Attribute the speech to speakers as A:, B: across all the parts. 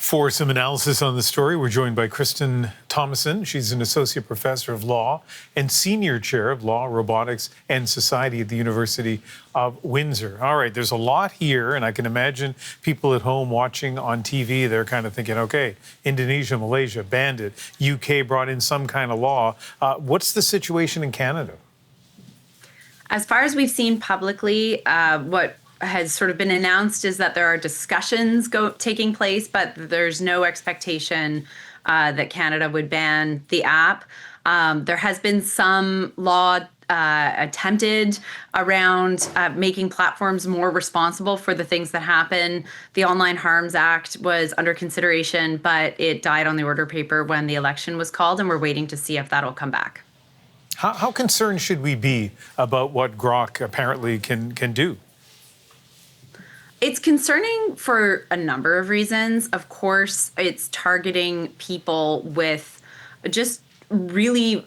A: For some analysis on the story, we're joined by Kristen Thomasen. She's an associate professor of law and senior chair of law, robotics, and society at the University of Windsor. All right, there's a lot here, and I can imagine people at home watching on TV, they're kind of thinking, okay, Indonesia, Malaysia banned it. UK brought in some kind of law. What's the situation in Canada?
B: As far as we've seen publicly, what has sort of been announced is that there are discussions taking place, but there's no expectation that Canada would ban the app. There has been some law attempted around making platforms more responsible for the things that happen. The Online Harms Act was under consideration, but it died on the order paper when the election was called, and we're waiting to see if that'll come back.
A: How concerned should we be about what Grok apparently can do?
B: It's concerning for a number of reasons. Of course, it's targeting people with just really,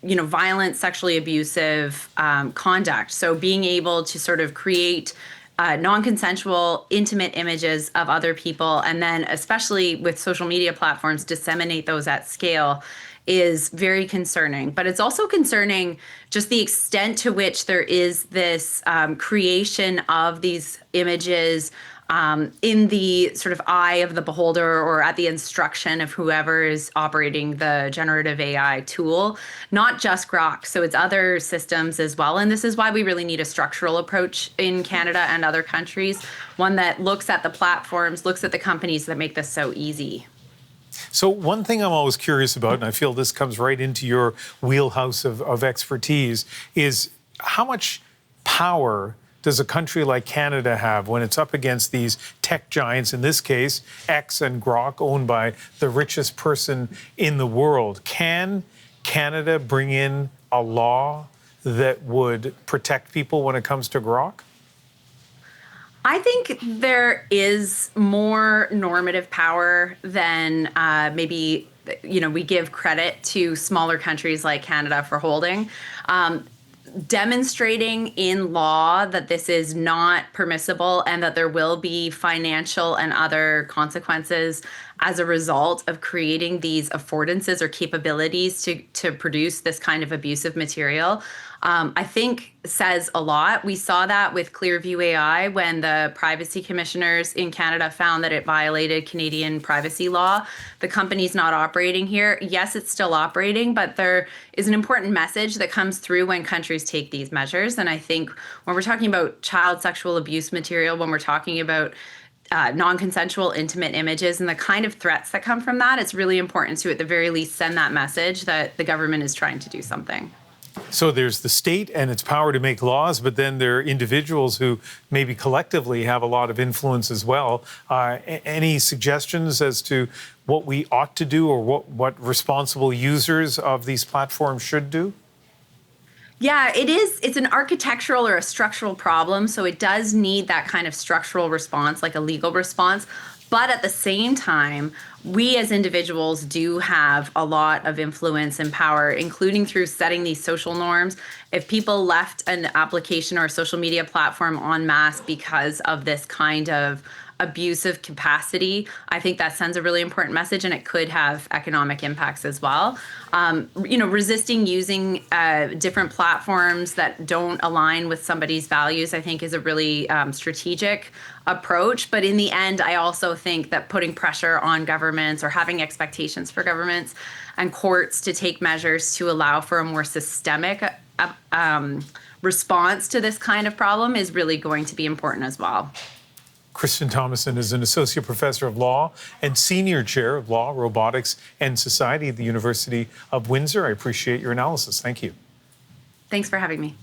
B: violent, sexually abusive conduct. So being able to sort of create non-consensual, intimate images of other people, and then especially with social media platforms, disseminate those at scale is very concerning. But it's also concerning just the extent to which there is this creation of these images in the sort of eye of the beholder or at the instruction of whoever is operating the generative AI tool, not just Grok. So it's other systems as well. And this is why we really need a structural approach in Canada and other countries, one that looks at the platforms, looks at the companies that make this so easy.
A: So one thing I'm always curious about, and I feel this comes right into your wheelhouse of expertise, is how much power does a country like Canada have when it's up against these tech giants, in this case, X and Grok, owned by the richest person in the world? Can Canada bring in a law that would protect people when it comes to Grok?
B: I think there is more normative power than maybe, we give credit to smaller countries like Canada for holding. Demonstrating in law that this is not permissible and that there will be financial and other consequences as a result of creating these affordances or capabilities to produce this kind of abusive material, I think says a lot. We saw that with Clearview AI when the privacy commissioners in Canada found that it violated Canadian privacy law. The company's not operating here. Yes, it's still operating, but there is an important message that comes through when countries take these measures. And I think when we're talking about child sexual abuse material, when we're talking about non-consensual intimate images and the kind of threats that come from that, it's really important to, at the very least, send that message that the government is trying to do something.
A: So there's the state and its power to make laws, but then there are individuals who maybe collectively have a lot of influence as well. Any suggestions as to what we ought to do or what responsible users of these platforms should do?
B: Yeah, it is. It's an architectural or a structural problem. So it does need that kind of structural response, like a legal response. But at the same time, we as individuals do have a lot of influence and power, including through setting these social norms. If people left an application or a social media platform en masse because of this kind of abusive capacity, I think that sends a really important message, and it could have economic impacts as well. Resisting using different platforms that don't align with somebody's values, I think, is a really strategic approach. But in the end, I also think that putting pressure on governments or having expectations for governments and courts to take measures to allow for a more systemic response to this kind of problem is really going to be important as well.
A: Kristen Thomasen is an associate professor of law and senior chair of law, robotics, and society at the University of Windsor. I appreciate your analysis. Thank you.
B: Thanks for having me.